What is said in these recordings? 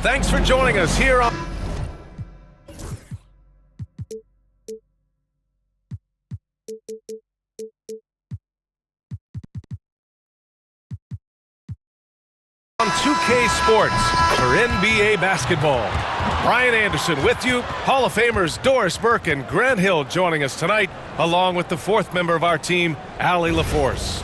Thanks for joining us here on on 2K Sports for NBA basketball. Brian Anderson with you. Hall of Famers Doris Burke and Grant Hill joining us tonight, along with the fourth member of our team, Allie LaForce.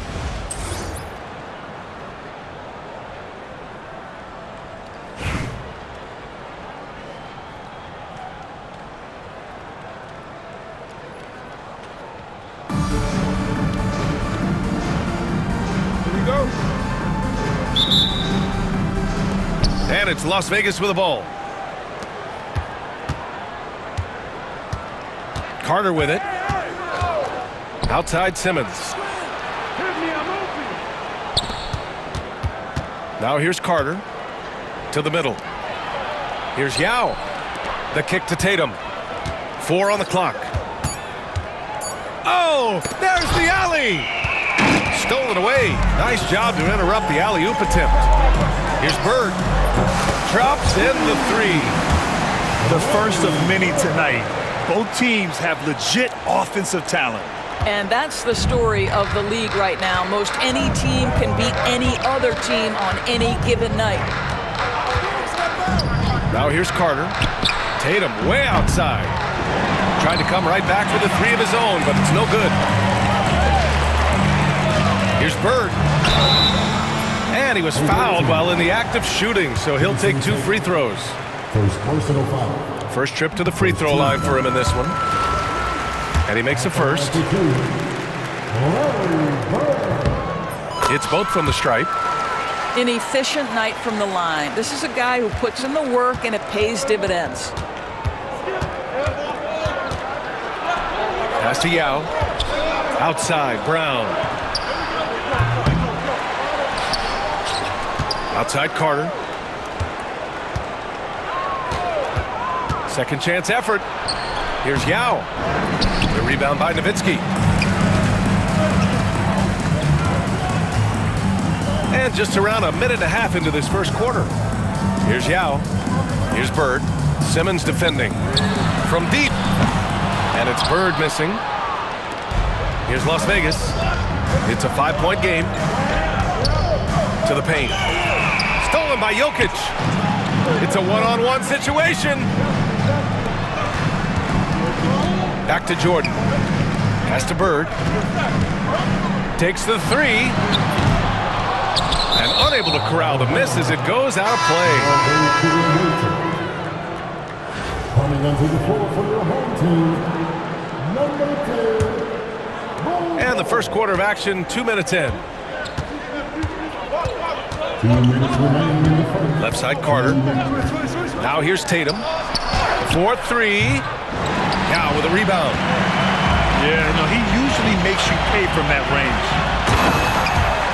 And it's Las Vegas with the ball. Carter with it. Outside Simmons. Now here's Carter to the middle. Here's Yao. The kick to Tatum. 4 on the clock. Oh, there's the alley. Stolen away. Nice job to interrupt the alley-oop attempt. Here's Bird. Drops in the 3. The first of many tonight. Both teams have legit offensive talent. And that's the story of the league right now. Most any team can beat any other team on any given night. Now here's Carter. Tatum way outside. Tried to come right back with a 3 of his own, but it's no good. Here's Bird. And he was fouled while in the act of shooting, so he'll take 2 free throws. First personal foul. First trip to the free throw line for him in this one. And he makes a first. It's both from the stripe. An efficient night from the line. This is a guy who puts in the work and it pays dividends. Pass to Yao. Outside, Brown. Outside Carter. Second chance effort. Here's Yao. The rebound by Nowitzki. And just around a minute and a half into this first quarter. Here's Yao. Here's Bird. Simmons defending. From deep. And it's Bird missing. Here's Las Vegas. It's a 5-point game. To the paint. Stolen by Jokic. It's a one-on-one situation. Back to Jordan. Pass to Bird. Takes the 3. And unable to corral the miss as it goes out of play. Coming onto the floor for your home team, number 10. And the first quarter of action, 2 minutes in. 2 minutes remaining in the first. Left side Carter. Now here's Tatum. 4-3. Now with a rebound. Yeah, he usually makes you pay from that range.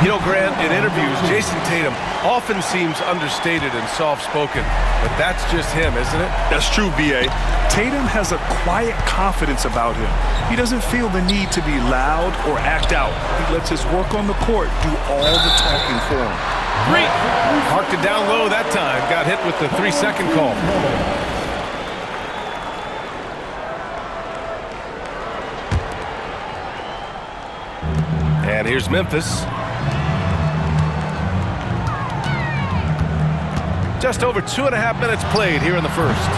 You know, Grant, in interviews, Jason Tatum often seems understated and soft-spoken, but that's just him, isn't it? That's true, B.A. Tatum has a quiet confidence about him. He doesn't feel the need to be loud or act out. He lets his work on the court do all the talking for him. Great. Parked it down low that time. Got hit with the 3-second call. And here's Memphis. Just over 2.5 minutes played here in the first.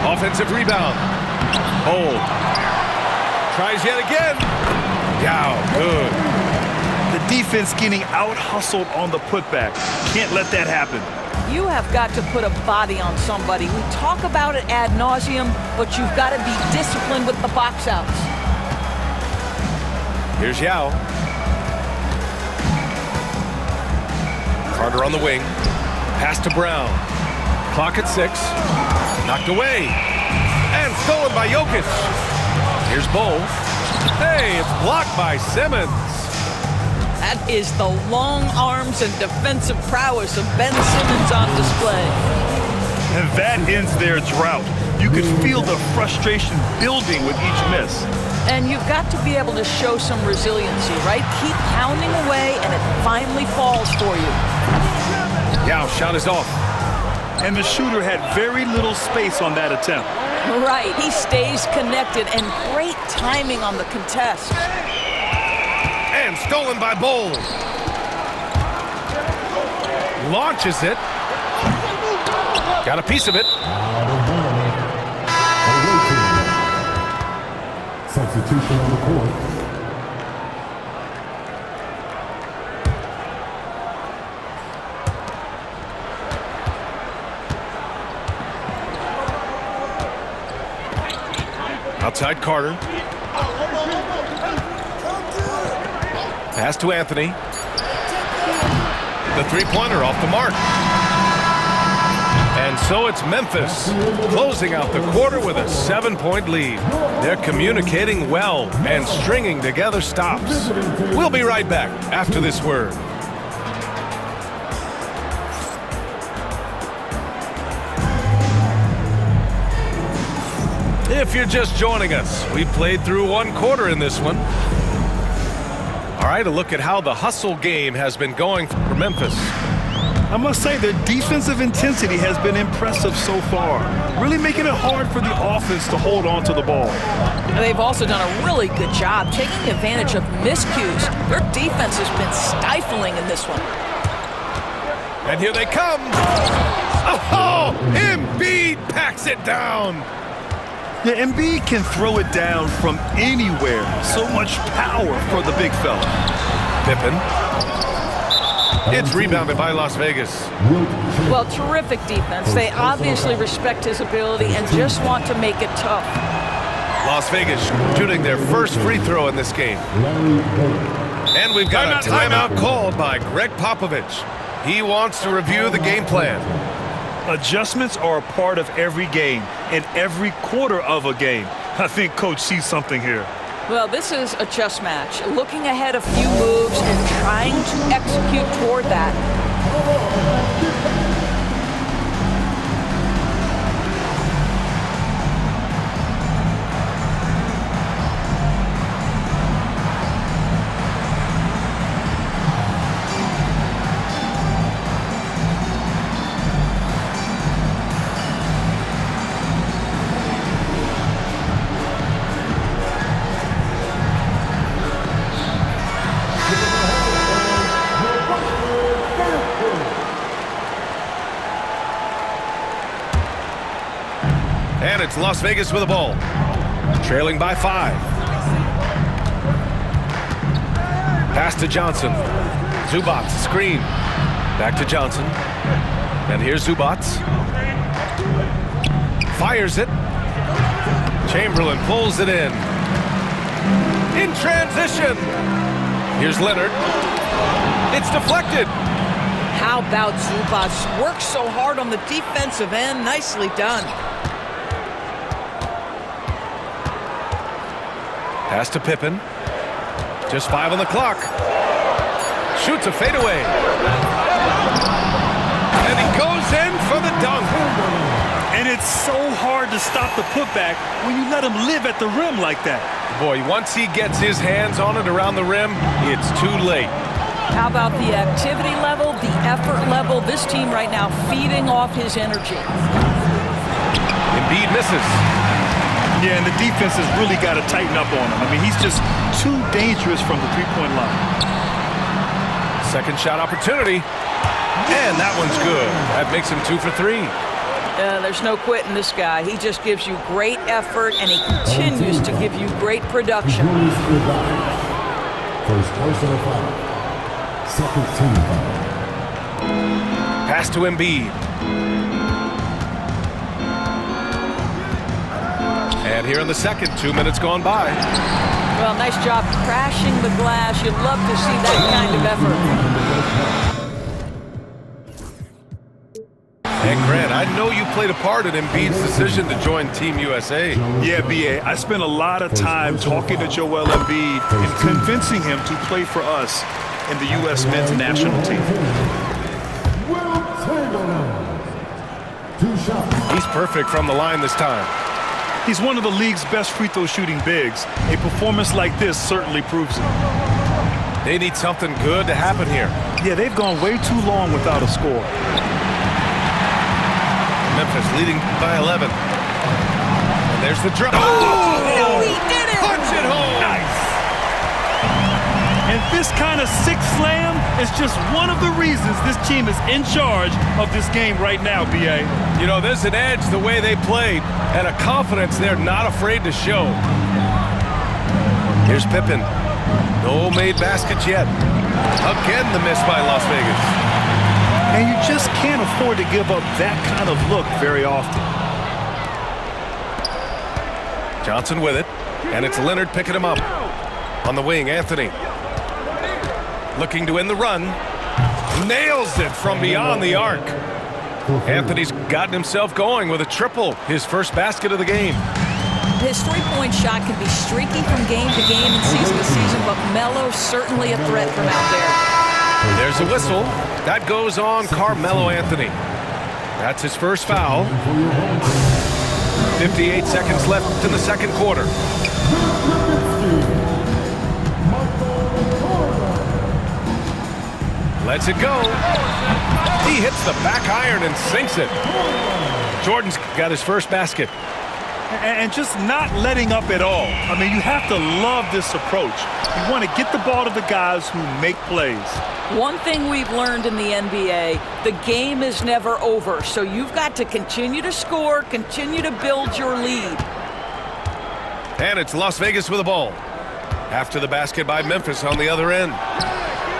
Offensive rebound. Hold. Tries yet again. Yao, good. The defense getting out-hustled on the putback. Can't let that happen. You have got to put a body on somebody. We talk about it ad nauseum, but you've got to be disciplined with the box outs. Here's Yao. Carter on the wing. Pass to Brown. Clock at 6. Knocked away. And stolen by Jokic. Here's Bull. Hey, it's blocked by Simmons. That is the long arms and defensive prowess of Ben Simmons on display. And that ends their drought. You could feel the frustration building with each miss. And you've got to be able to show some resiliency, right? Keep pounding away, and it finally falls for you. Yao, shot is off. and the shooter had very little space on that attempt. Right, he stays connected, and great timing on the contest. And stolen by Bowles. Launches it. Got a piece of it. Substitution on the court. Outside Carter. Pass to Anthony. The three-pointer off the mark. And so it's Memphis closing out the quarter with a 7-point lead. They're communicating well and stringing together stops. We'll be right back after this word. If you're just joining us, we played through one quarter in this one. All right, a look at how the hustle game has been going for Memphis. I must say their defensive intensity has been impressive so far, really making it hard for the offense to hold on to the ball. They've also done a really good job taking advantage of miscues. Their defense has been stifling in this one. And here they come. Oh, Embiid packs it down. Yeah, Embiid can throw it down from anywhere. So much power for the big fella. Pippen. It's rebounded by Las Vegas. Well, terrific defense. They obviously respect his ability and just want to make it tough. Las Vegas shooting their first free throw in this game. And we've got a timeout called by Greg Popovich. He wants to review the game plan. Adjustments are a part of every game and every quarter of a game. I think Coach sees something here. Well, this is a chess match. Looking ahead a few moves and trying to execute toward that. And it's Las Vegas with the ball. Trailing by 5. Pass to Johnson. Zubac, screen. Back to Johnson. And here's Zubac. Fires it. Chamberlain pulls it in. In transition. Here's Leonard. It's deflected. How about Zubac? Works so hard on the defensive end. Nicely done. Pass to Pippen. Just 5 on the clock. Shoots a fadeaway. And he goes in for the dunk. And it's so hard to stop the putback when you let him live at the rim like that. Boy, once he gets his hands on it around the rim, it's too late. How about the activity level, the effort level? This team right now feeding off his energy. Embiid misses. Yeah, and the defense has really got to tighten up on him. I mean, he's just too dangerous from the three-point line. Second shot opportunity. And that one's good. That makes him 2 for 3. There's no quitting this guy. He just gives you great effort, and he continues to give you great production. First personal foul. Second team foul. Pass to Embiid. And here in the second, 2 minutes gone by. Well, nice job crashing the glass. You'd love to see that kind of effort. And Grant, I know you played a part in Embiid's decision to join Team USA. Yeah, B.A., I spent a lot of time talking to Joel Embiid and convincing him to play for us in the U.S. men's national team. He's perfect from the line this time. He's one of the league's best free throw shooting bigs. A performance like this certainly proves it. They need something good to happen here. Yeah, they've gone way too long without a score. Memphis leading by 11. And there's the drop. No, he did it! Punch it home! Nice. And this kind of sick slam is just one of the reasons this team is in charge of this game right now, B.A. You know, there's an edge the way they played and a confidence they're not afraid to show. Here's Pippen. No made baskets yet. Again, the miss by Las Vegas. And you just can't afford to give up that kind of look very often. Johnson with it, and it's Leonard picking him up. On the wing, Anthony. Looking to end the run. Nails it from beyond the arc. Anthony's gotten himself going with a triple, his first basket of the game. His three-point shot can be streaky from game to game and season to season, but Melo's certainly a threat from out there. There's a whistle. That goes on Carmelo Anthony. That's his first foul. 58 seconds left in the second quarter. Lets it go. He hits the back iron and sinks it. Jordan's got his first basket. And just not letting up at all. I mean, you have to love this approach. You want to get the ball to the guys who make plays. One thing we've learned in the NBA, the game is never over, so you've got to continue to score, continue to build your lead. And it's Las Vegas with the ball. After the basket by Memphis on the other end.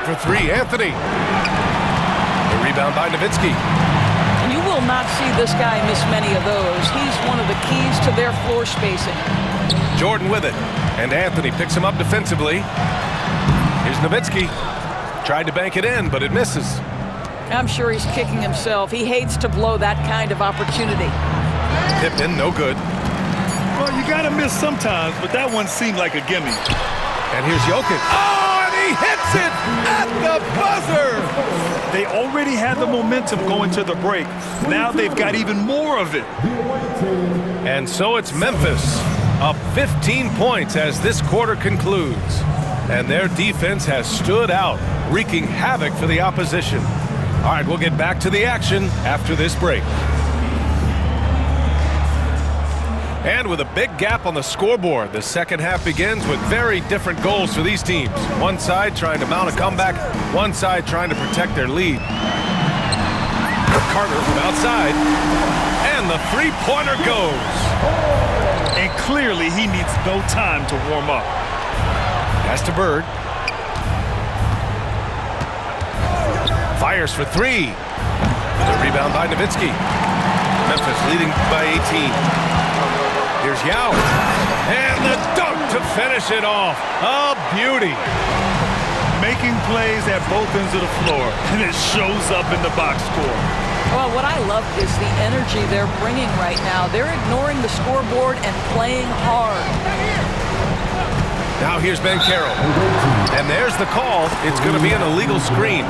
For three, Anthony. The rebound by Nowitzki. You will not see this guy miss many of those. He's one of the keys to their floor spacing. Jordan with it. And Anthony picks him up defensively. Here's Nowitzki. Tried to bank it in, but it misses. I'm sure he's kicking himself. He hates to blow that kind of opportunity. Pippen, no good. Well, you got to miss sometimes, but that one seemed like a gimme. And here's Jokic. Oh, and he hits it at the buzzer! They already had the momentum going to the break. Now they've got even more of it. And so it's Memphis up 15 points as this quarter concludes. And their defense has stood out, wreaking havoc for the opposition. All right, we'll get back to the action after this break. And with a big gap on the scoreboard, the second half begins with very different goals for these teams. One side trying to mount a comeback, one side trying to protect their lead. Carter from outside, and the three-pointer goes. And clearly he needs no time to warm up. Pass to Bird. Fires for three. The rebound by Nowitzki. Memphis leading by 18. Here's Yao. And the dunk to finish it off. A beauty. Making plays at both ends of the floor, and it shows up in the box score. Well, what I love is the energy they're bringing right now. They're ignoring the scoreboard and playing hard. Now here's Banchero. And there's the call. It's going to be an illegal screen.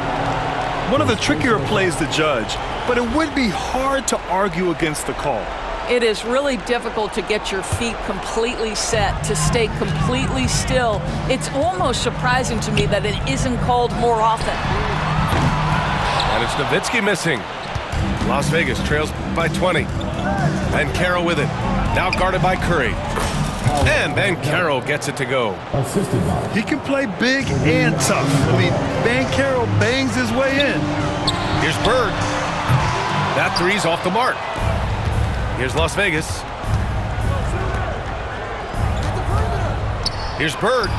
One of the trickier plays to judge, but it would be hard to argue against the call. It is really difficult to get your feet completely set, to stay completely still. It's almost surprising to me that it isn't called more often. And it's Nowitzki missing. Las Vegas trails by 20. Banchero with it. Now guarded by Curry. And Banchero gets it to go. He can play big and tough. I mean, Banchero bangs his way in. Here's Bird. That three's off the mark. Here's Las Vegas. Here's Bird.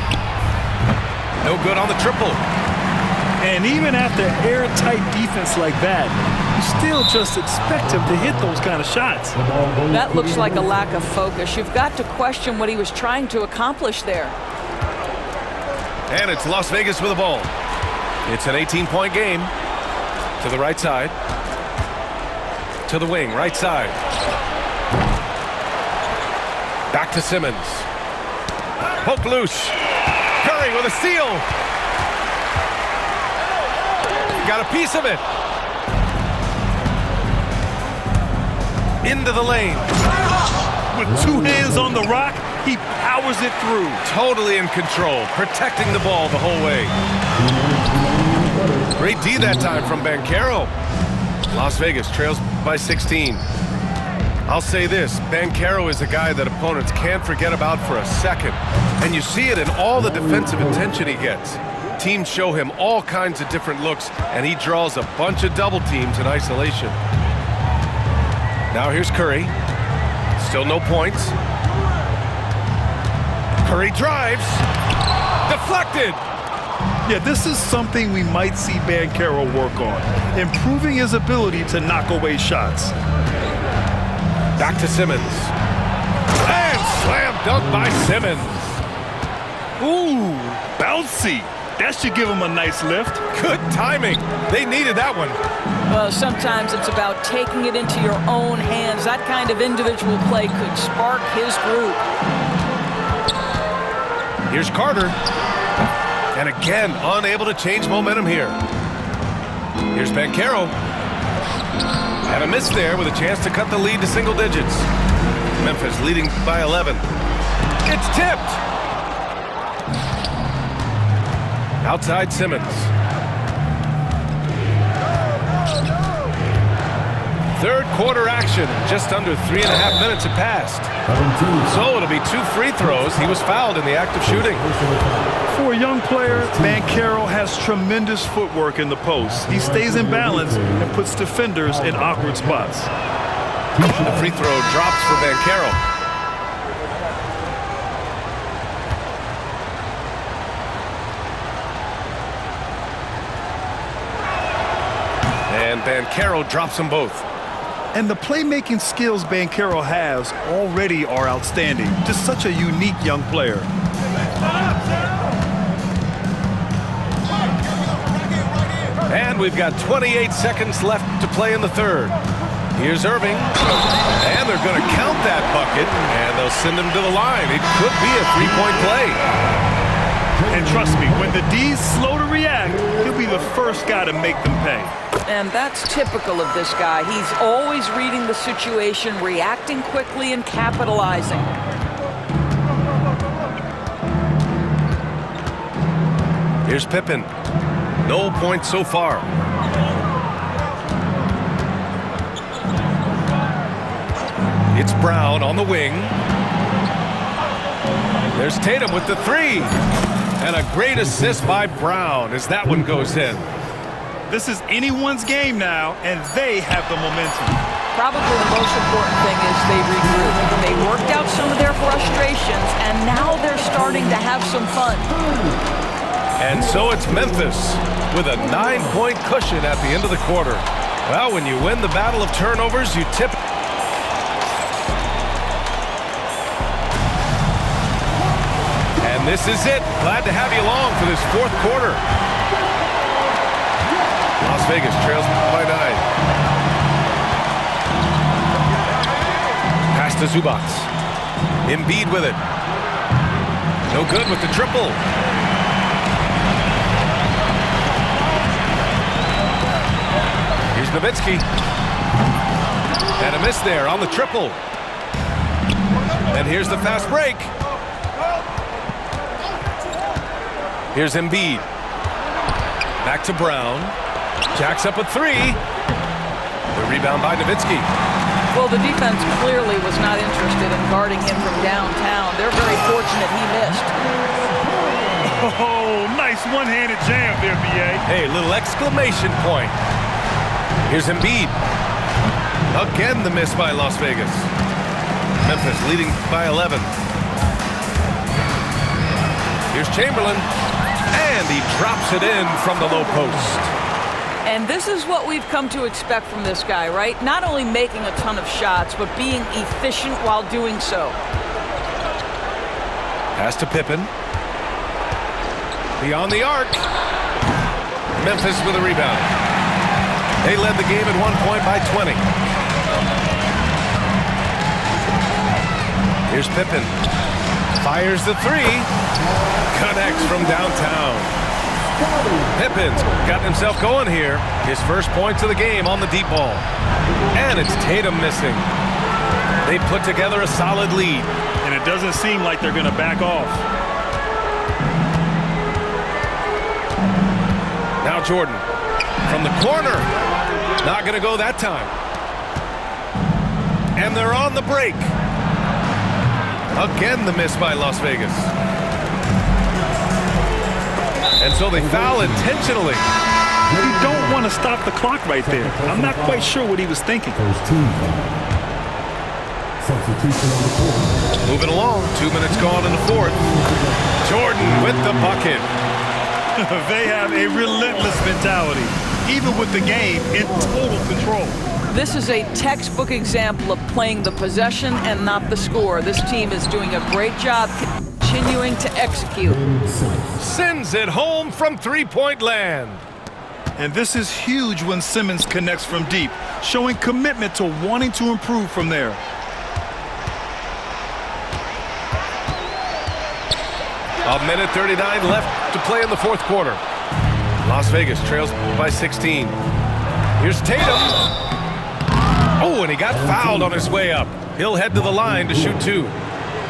No good on the triple. And even after airtight defense like that, you still just expect him to hit those kind of shots. That looks like a lack of focus. You've got to question what he was trying to accomplish there. And it's Las Vegas with the ball. It's an 18-point game. To the right side. To the wing, right side. Back to Simmons. Poke loose. Curry with a steal. Got a piece of it. Into the lane. With two hands on the rock, he powers it through. Totally in control, protecting the ball the whole way. Great D that time from Banchero. Las Vegas trails by 16. I'll say this, Banchero is a guy that opponents can't forget about for a second. And you see it in all the defensive attention he gets. Teams show him all kinds of different looks, and he draws a bunch of double teams in isolation. Now here's Curry. Still no points. Curry drives. Deflected. Yeah, this is something we might see Banchero work on, improving his ability to knock away shots. Back to Simmons. And slam dunk by Simmons. Ooh, bouncy. That should give him a nice lift. Good timing. They needed that one. Well, sometimes it's about taking it into your own hands. That kind of individual play could spark his group. Here's Carter. And again, unable to change momentum here. Here's Banchero. And a miss there with a chance to cut the lead to single digits. Memphis leading by 11. It's tipped. Outside Simmons. Third quarter action. Just under 3.5 minutes have passed. So it'll be 2 free throws. He was fouled in the act of shooting. For a young player, Banchero has tremendous footwork in the post. He stays in balance and puts defenders in awkward spots. The free throw drops for Banchero. And Banchero drops them both. And the playmaking skills Banchero has already are outstanding. Just such a unique young player. And we've got 28 seconds left to play in the third. Here's Irving. And they're going to count that bucket, and they'll send him to the line. It could be a three-point play. And trust me, when the D's slow to react, he'll be the first guy to make them pay. And that's typical of this guy. He's always reading the situation, reacting quickly, and capitalizing. Here's Pippen. No points so far. It's Brown on the wing. There's Tatum with the three. And a great assist by Brown as that one goes in. This is anyone's game now, and they have the momentum. Probably the most important thing is they regrouped. They worked out some of their frustrations, and now they're starting to have some fun. And so it's Memphis with a 9-point cushion at the end of the quarter. Well, when you win the battle of turnovers, you tip. And this is it. Glad to have you along for this fourth quarter. Las Vegas trails by 9. Pass to Zubac. Embiid with it. No good with the triple. Here's Nowitzki. And a miss there on the triple. And here's the fast break. Here's Embiid. Back to Brown. Jacks up a three. The rebound by Nowitzki. Well, the defense clearly was not interested in guarding him from downtown. They're very fortunate he missed. Oh, nice one-handed jam there, B.A. Hey, little exclamation point. Here's Embiid. Again, the miss by Las Vegas. Memphis leading by 11. Here's Chamberlain. And he drops it in from the low post. And this is what we've come to expect from this guy, right? Not only making a ton of shots, but being efficient while doing so. Pass to Pippen. Beyond the arc. Memphis with a rebound. They led the game at 1 point by 20. Here's Pippen. Fires the three. Connects from downtown. Pippen's gotten himself going here. His first points of the game on the deep ball. And it's Tatum missing. They put together a solid lead. And it doesn't seem like they're going to back off. Now Jordan from the corner. Not going to go that time. and they're on the break. Again, the miss by Las Vegas. And so they foul intentionally. You don't want to stop the clock right there. I'm not quite sure what he was thinking. First team foul. Substitution on the court. Moving along, 2 minutes gone in the fourth. Jordan with the bucket. They have a relentless mentality, even with the game in total control. This is a textbook example of playing the possession and not the score. This team is doing a great job continuing to execute. Sends it home from three-point land. And this is huge when Simmons connects from deep, showing commitment to wanting to improve from there. A minute 39 left to play in the fourth quarter. Las Vegas trails by 16. Here's Tatum. Oh, and he got fouled on his way up. He'll head to the line to shoot two.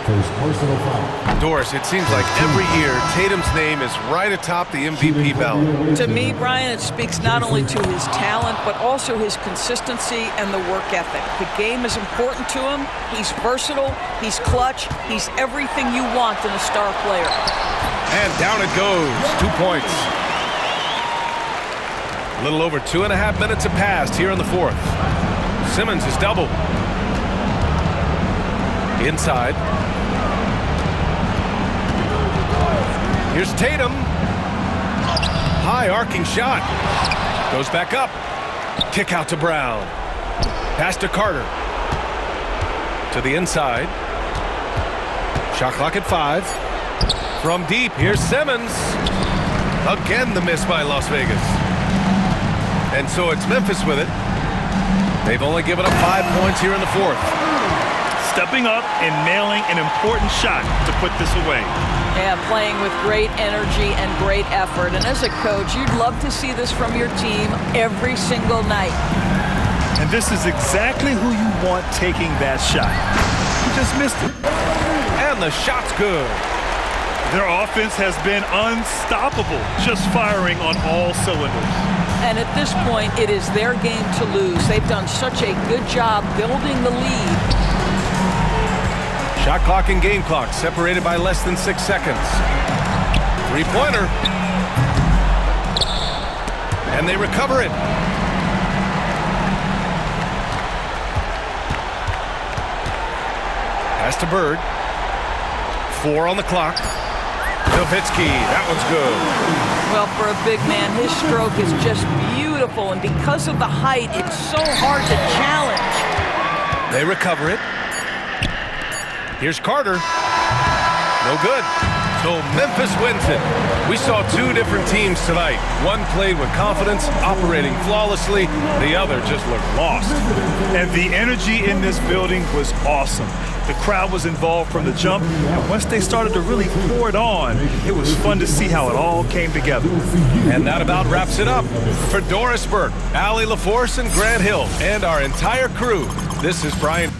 First personal foul. Doris, it seems like every year Tatum's name is right atop the MVP ballot. To me, Brian, it speaks not only to his talent, but also his consistency and the work ethic. The game is important to him. He's versatile. He's clutch. He's everything you want in a star player. And down it goes. 2 points. A little over 2.5 minutes have passed here in the fourth. Simmons is doubled. Inside. Here's Tatum. High arcing shot. Goes back up. Kick out to Brown. Pass to Carter. To the inside. Shot clock at 5. From deep, here's Simmons. Again, the miss by Las Vegas. And so it's Memphis with it. They've only given up 5 points here in the fourth. Stepping up and nailing an important shot to put this away. Yeah, playing with great energy and great effort. And as a coach, you'd love to see this from your team every single night. And this is exactly who you want taking that shot. You just missed it. And the shot's good. Their offense has been unstoppable, just firing on all cylinders. And at this point, it is their game to lose. They've done such a good job building the lead. Shot clock and game clock separated by less than 6 seconds. Three-pointer. And they recover it. Pass to Bird. 4 on the clock. Nowitzki, that one's good. Well, for a big man, his stroke is just beautiful. And because of the height, it's so hard to challenge. They recover it. Here's Carter. No good. So Memphis wins it. We saw 2 different teams tonight. One played with confidence, operating flawlessly. The other just looked lost. And the energy in this building was awesome. The crowd was involved from the jump, and once they started to really pour it on, it was fun to see how it all came together. And that about wraps it up. For Doris Burke, Allie LaForce, and Grant Hill, and our entire crew, this is Brian.